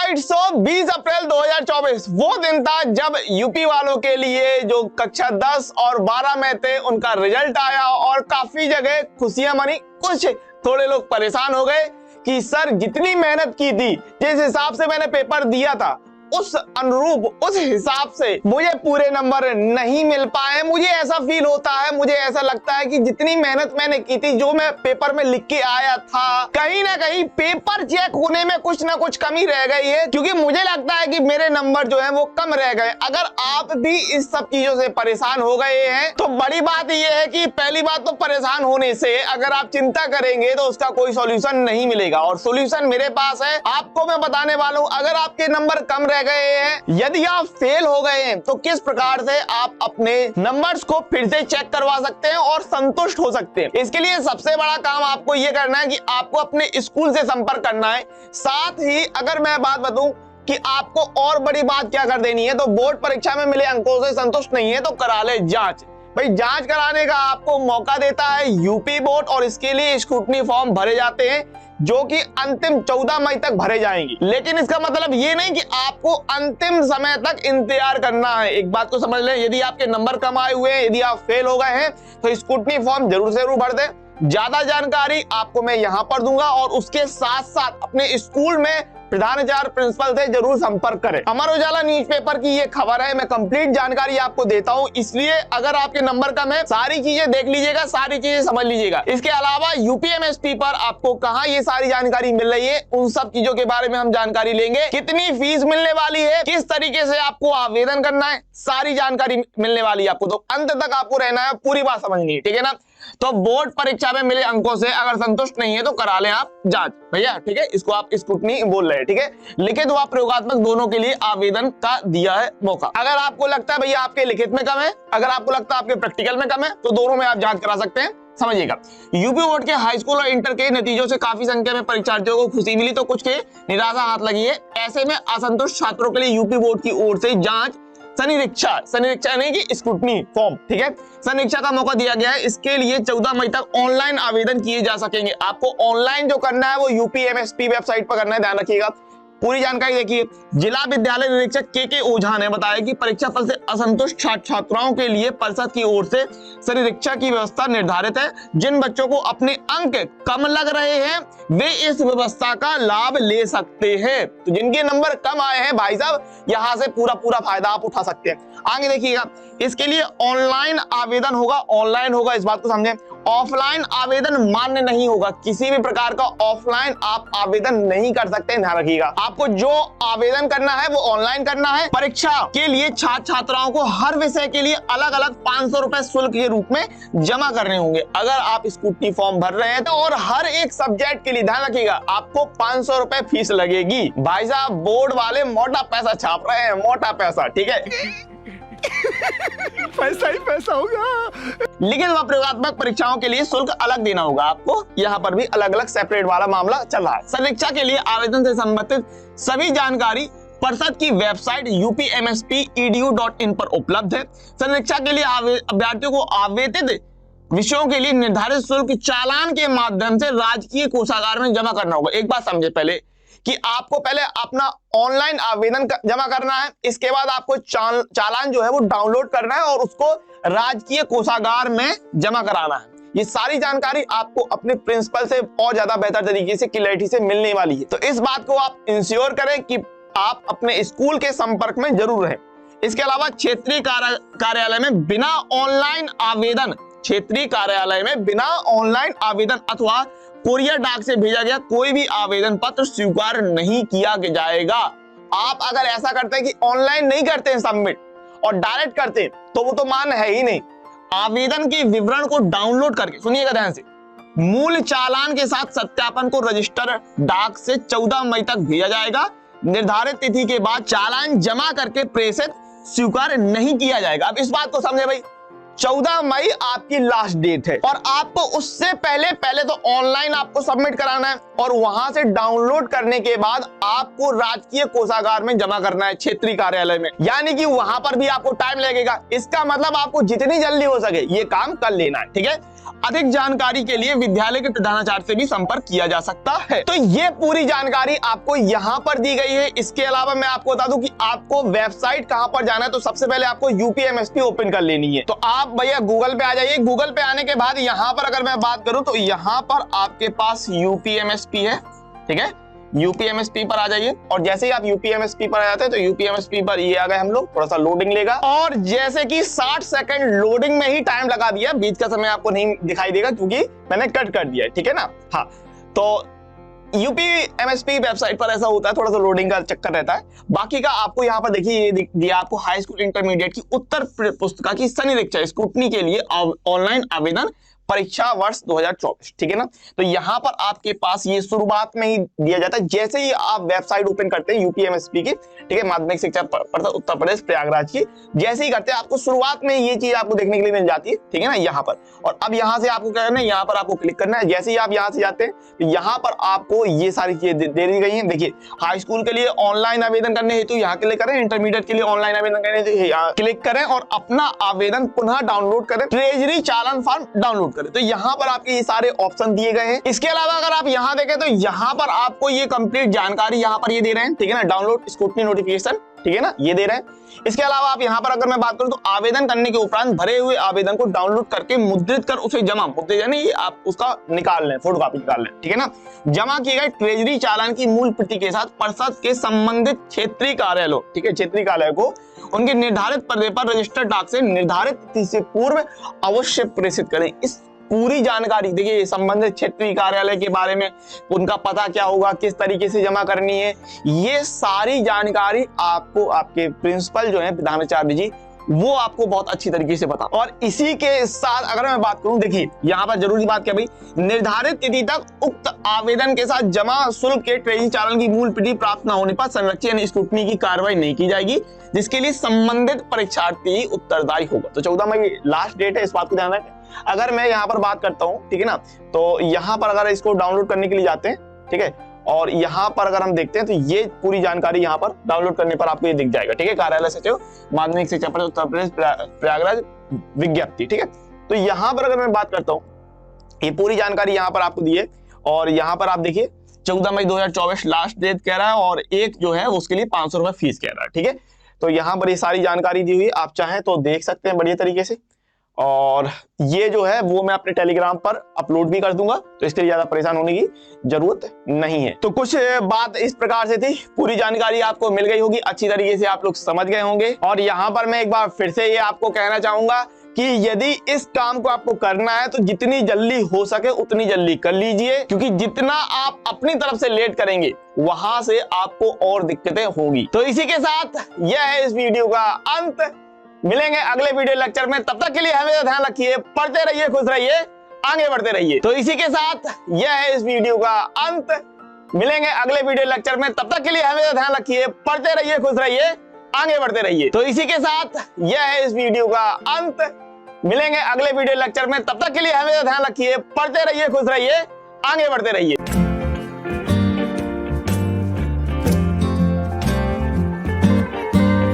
Right, सो 20 अप्रैल 2024 वो दिन था जब यूपी वालों के लिए जो कक्षा 10 और 12 में थे उनका रिजल्ट आया और काफी जगह खुशियां मनी। कुछ थोड़े लोग परेशान हो गए कि सर जितनी मेहनत की थी, जिस हिसाब से मैंने पेपर दिया था, उस अनुरूप उस हिसाब से मुझे पूरे नंबर नहीं मिल पाए। मुझे ऐसा फील होता है, मुझे ऐसा लगता है कि जितनी मेहनत मैंने की थी, जो मैं पेपर में लिख के आया था, कहीं ना कहीं पेपर चेक होने में कुछ ना कुछ कमी रह गई है, क्योंकि मुझे लगता है कि मेरे नंबर जो है वो कम रह गए। अगर आप भी इस सब चीजों से परेशान हो गए हैं तो बड़ी बात यह है कि पहली बात तो परेशान होने से अगर आप चिंता करेंगे तो उसका कोई सॉल्यूशन नहीं मिलेगा, और सॉल्यूशन मेरे पास है, आपको मैं बताने वाला हूं। अगर आपके नंबर कम रह गए हैं, यदि आप फेल हो गए हैं, तो किस प्रकार से आप अपने नंबर्स को फिर से चेक करवा सकते हैं और संतुष्ट हो सकते हैं। इसके लिए सबसे बड़ा काम आपको यह करना है कि आपको अपने स्कूल से संपर्क करना है। साथ ही अगर मैं बात बताऊं कि आपको और बड़ी बात क्या कर देनी है, तो बोर्ड परीक्षा में मिले अंकों से संतुष्ट नहीं है तो करा ले जांच। भाई जांच कराने का आपको मौका देता है यूपी बोर्ड, और इसके लिए स्क्रूटनी फॉर्म भरे जाते हैं जो कि अंतिम 14 मई तक भरे जाएंगे। लेकिन इसका मतलब ये नहीं कि आपको अंतिम समय तक इंतजार करना है। एक बात को समझ लें, यदि आपके नंबर कम आए हुए हैं, यदि आप फेल हो गए हैं, तो स्क्रूटनी फॉर्म जरूर से जरूर भर दें। ज्यादा जानकारी आपको मैं यहां पर दूंगा, और उसके साथ साथ अपने स्कूल में प्रधानाचार्य प्रिंसिपल से जरूर संपर्क करें। अमर उजाला न्यूज़पेपर की ये खबर है, मैं कंप्लीट जानकारी आपको देता हूं, इसलिए अगर आपके नंबर कम है, सारी चीजें देख लीजिएगा, सारी चीजें समझ लीजिएगा। इसके अलावा यूपीएमएसपी पर आपको कहां ये सारी जानकारी मिल रही है, उन सब चीजों के बारे में हम जानकारी लेंगे। कितनी फीस मिलने वाली है, किस तरीके से आपको आवेदन करना है, सारी जानकारी मिलने वाली है आपको, तो अंत तक आपको रहना है, पूरी बात समझनी है, ठीक है ना। तो बोर्ड परीक्षा में मिले अंकों से अगर संतुष्ट नहीं है तो करा लें आप जांच, भैया, ठीक है। इसको आप स्क्रूटनी बोल रहे हैं, ठीक है। लिखित व प्रयोगात्मक दोनों के लिए आवेदन का दिया है मौका। अगर आपको लगता है भैया आपके लिखित में कम है, अगर आपको लगता है आपके प्रैक्टिकल में कम है, तो दोनों में आप जांच करा सकते हैं। समझिएगा, यूपी बोर्ड के हाई स्कूल और इंटर के नतीजों से काफी संख्या में परीक्षार्थियों को खुशी मिली, तो कुछ के निराशा हाथ लगी है। ऐसे में असंतुष्ट छात्रों के लिए यूपी बोर्ड की ओर से जांच सनिरीक्षा नहीं कि स्क्रूटनी फॉर्म, ठीक है, सनिरीक्षा का मौका दिया गया है। इसके लिए 14 मई तक ऑनलाइन आवेदन किए जा सकेंगे। आपको ऑनलाइन जो करना है वो यूपीएमएसपी वेबसाइट पर करना है, ध्यान रखिएगा। पूरी जानकारी देखिए। जिला विद्यालय निरीक्षक के ओझा ने बताया कि परीक्षा फल से असंतुष्ट छात्राओं के लिए परिषद की ओर से सनिरीक्षा की व्यवस्था निर्धारित है। जिन बच्चों को अपने अंक कम लग रहे हैं वे इस व्यवस्था का लाभ ले सकते हैं। तो जिनके नंबर कम आए हैं भाई साहब, यहाँ से पूरा फायदा आप उठा सकते हैं। आगे देखिएगा, इसके लिए ऑनलाइन आवेदन होगा, ऑनलाइन होगा, इस बात को समझें। ऑफलाइन आवेदन मान्य नहीं होगा, किसी भी प्रकार का ऑफलाइन आप आवेदन नहीं कर सकते, ध्यान रखिएगा। आपको जो आवेदन करना है वो ऑनलाइन करना है। परीक्षा के लिए छात्र छात्राओं को हर विषय के लिए अलग अलग 500 रुपए शुल्क के रूप में जमा करने होंगे। अगर आप स्क्रूटनी फॉर्म भर रहे हैं तो, और हर एक सब्जेक्ट के लिए ध्यान रखिएगा आपको 500 रुपए फीस लगेगी। भाई साहब बोर्ड वाले मोटा पैसा छाप रहे हैं, मोटा पैसा, ठीक है। पैसा ही पैसा होगा। लेकिन वह प्रयोगात्मक परीक्षाओं के लिए शुल्क अलग देना होगा आपको। यहाँ पर भी अलग अलग सेपरेट वाला मामला चल रहा है। सनिरीक्षा के लिए आवेदन से संबंधित सभी जानकारी परिषद की वेबसाइट upmsp.edu.in पर उपलब्ध है। सनिरीक्षा के लिए अभ्यर्थियों को आवेदित विषयों के लिए निर्धारित शुल्क चालान के माध्यम से राजकीय कोषागार में जमा करना होगा। एक बात समझे पहले कि आपको पहले अपना ऑनलाइन आवेदन जमा करना है, इसके बाद आपको चालान जो है वो डाउनलोड करना है और उसको राजकीय कोषागार में जमा कराना है। ये सारी जानकारी आपको अपने प्रिंसिपल से और ज्यादा बेहतर तरीके से क्लैरिटी से मिलने वाली है। तो इस बात को आप इंश्योर करें कि आप अपने स्कूल के संपर्क में जरूर रहें। इसके अलावा क्षेत्रीय कार्यालय में बिना ऑनलाइन आवेदन अथवा कोरियर डाक से भेजा गया कोई भी आवेदन पत्र स्वीकार नहीं किया जाएगा। आप अगर ऐसा करते हैं कि ऑनलाइन नहीं करते हैं सबमिट और डायरेक्ट करते हैं, तो वो तो मान्य है ही नहीं। आवेदन के विवरण को डाउनलोड करके, सुनिएगा ध्यान से, मूल चालान के साथ सत्यापन को रजिस्टर डाक से 14 मई तक भेजा जाएगा। निर्धारित तिथि के बाद चालान जमा करके प्रेषित स्वीकार नहीं किया जाएगा। अब इस बात को समझे भाई, 14 मई आपकी लास्ट डेट है, और आपको उससे पहले तो ऑनलाइन आपको सबमिट कराना है, और वहां से डाउनलोड करने के बाद आपको राजकीय कोषागार में जमा करना है क्षेत्रीय कार्यालय में। यानी कि वहां पर भी आपको टाइम लगेगा। इसका मतलब आपको जितनी जल्दी हो सके ये काम कर लेना है, ठीक है। अधिक जानकारी के लिए विद्यालय के प्रधानाचार्य से भी संपर्क किया जा सकता है। तो ये पूरी जानकारी आपको यहाँ पर दी गई है। इसके अलावा मैं आपको बता दूं कि आपको वेबसाइट कहां पर जाना है। तो सबसे पहले आपको यूपीएमएसपी ओपन कर लेनी है। तो आप भैया गूगल पे आ जाइए। गूगल पे आने के बाद यहाँ पर अगर मैं बात करूं तो यहाँ पर आपके पास यूपीएमएसपी है, ठीक है। यूपीएमएसपी पर आ जाइए और जैसे ही आप यूपीएमएसपी पर आ जाते हैं तो यूपीएमएसपी पर ये आ गए हम लोग। थोड़ा सा लोडिंग लेगा और जैसे कि 60 सेकंड लोडिंग में ही टाइम लगा दिया। बीच का समय आपको नहीं दिखाई देगा क्योंकि मैंने कट कर दिया है, ठीक है ना। हाँ, तो यूपीएमएसपी वेबसाइट पर ऐसा होता है, थोड़ा सा लोडिंग का चक्कर रहता है। बाकी का आपको यहाँ पर देखिए ये दिया आपको हाई स्कूल इंटरमीडिएट की उत्तर पुस्तिका की सनिरीक्षा स्क्रूटनी के लिए ऑनलाइन आवेदन परीक्षा वर्ष 2024, ठीक है ना। तो यहाँ पर आपके पास ये शुरुआत में ही दिया जाता है। जैसे ही आप वेबसाइट ओपन करते हैं यूपीएमएसपी की, ठीक है, माध्यमिक शिक्षा परिषद उत्तर प्रदेश प्रयागराज की, जैसे ही करते हैं आपको शुरुआत में ये चीज आपको देखने के लिए मिल जाती है, ठीक है ना, यहाँ पर। और अब यहाँ से आपको क्या करना है, यहाँ पर आपको क्लिक करना है। जैसे ही आप यहाँ से जाते हैं तो यहाँ पर आपको ये सारी चीजें दे दी गई हैं। देखिए, हाई स्कूल के लिए ऑनलाइन आवेदन करने हेतु यहाँ क्लिक करें, इंटरमीडिएट के लिए ऑनलाइन आवेदन करने हेतु यहाँ क्लिक करें और अपना आवेदन पुनः डाउनलोड करें, ट्रेजरी चालान फॉर्म डाउनलोड करें। तो यहाँ पर आपके ये सारे ऑप्शन दिए गए हैं। इसके अलावा अगर आप यहाँ देखें तो यहाँ पर आपको ये कंप्लीट जानकारी यहाँ पर ये दे रहे हैं, ठीक है ना। डाउनलोड स्क्रूटनी नोटिफिकेशन, ठीक है ना, ये दे रहे हैं। इसके अलावा आप यहाँ पर अगर मैं बात करूं तो आवेदन करने के उपरांत भरे हुए आवेदन को डाउनलोड करके मुद्रित कर उसे जमा, यानी आप उसका निकाल लें, फोटोकॉपी निकाल लें, ठीक है ना। जमा किए गए ट्रेजरी चालान की मूल प्रति के साथ परिषद के संबंधित क्षेत्रीय कार्यालय, ठीक है, क्षेत्रीय कार्यालय को उनके निर्धारित पते पर रजिस्टर्ड डाक से निर्धारित तिथि से पूर्व अवश्य प्रेषित करें। इस पूरी जानकारी देखिए संबंधित क्षेत्रीय कार्यालय के बारे में, उनका पता क्या होगा, किस तरीके से जमा करनी है, ये सारी जानकारी आपको आपके प्रिंसिपल जो है प्रधानाचार्य जी वो आपको बहुत अच्छी तरीके से पता। और इसी के साथ अगर मैं बात करूं, देखिए यहाँ पर जरूरी बात क्या भाई, निर्धारित तिथि तक उक्त आवेदन के साथ जमा शुल्क के ट्रेजरी चालान की मूल प्रति प्राप्त न होने पर संरक्षण स्क्रूटनी की कार्रवाई नहीं की जाएगी, जिसके लिए संबंधित परीक्षार्थी उत्तरदायी होगा। तो 14 मई लास्ट डेट है, इस बात को ध्यान रखें। अगर मैं यहाँ पर बात करता हूँ, ठीक है ना, तो यहाँ पर अगर इसको डाउनलोड करने के लिए जाते हैं, ठीक है, और यहाँ पर अगर हम देखते हैं तो ये पूरी जानकारी यहाँ पर डाउनलोड करने पर आपको ये दिख जाएगा, ठीक है। कार्यालय सचिव माध्यमिक शिक्षा परिषद उत्तर प्रदेश प्रयागराज विज्ञप्ति, ठीक है। तो यहाँ पर अगर मैं बात करता हूँ, ये पूरी जानकारी यहाँ पर आपको दी है और यहाँ पर आप देखिए 14 मई 2024 लास्ट डेट कह रहा है और एक जो है उसके लिए 500 रुपए फीस कह रहा है, ठीक है। तो यहाँ पर ये सारी जानकारी दी हुई है, आप चाहें तो देख सकते हैं बढ़िया तरीके से। और ये जो है वो मैं अपने टेलीग्राम पर अपलोड भी कर दूंगा, तो इसके लिए ज्यादा परेशान होने की जरूरत नहीं है। तो कुछ बात इस प्रकार से थी, पूरी जानकारी आपको मिल गई होगी, अच्छी तरीके से आप लोग समझ गए होंगे। और यहाँ पर मैं एक बार फिर से ये आपको कहना चाहूंगा कि यदि इस काम को आपको करना है तो जितनी जल्दी हो सके उतनी जल्दी कर लीजिए, क्योंकि जितना आप अपनी तरफ से लेट करेंगे वहां से आपको और दिक्कतें होंगी। तो इसी के साथ यह है इस वीडियो का अंत। मिलेंगे अगले वीडियो लेक्चर में, तब तक के लिए हमें ध्यान रखिए, पढ़ते रहिए, खुश रहिए, आगे बढ़ते रहिए। तो इसी के साथ यह है इस वीडियो का अंत। मिलेंगे अगले वीडियो लेक्चर में, तब तक के लिए हमें ध्यान रखिए, पढ़ते रहिए, खुश रहिए, आगे बढ़ते रहिए। तो इसी के साथ यह है इस वीडियो का अंत। मिलेंगे अगले वीडियो लेक्चर में, तब तक के लिए हमें ध्यान रखिए, पढ़ते रहिए, खुश रहिए, आगे बढ़ते रहिए।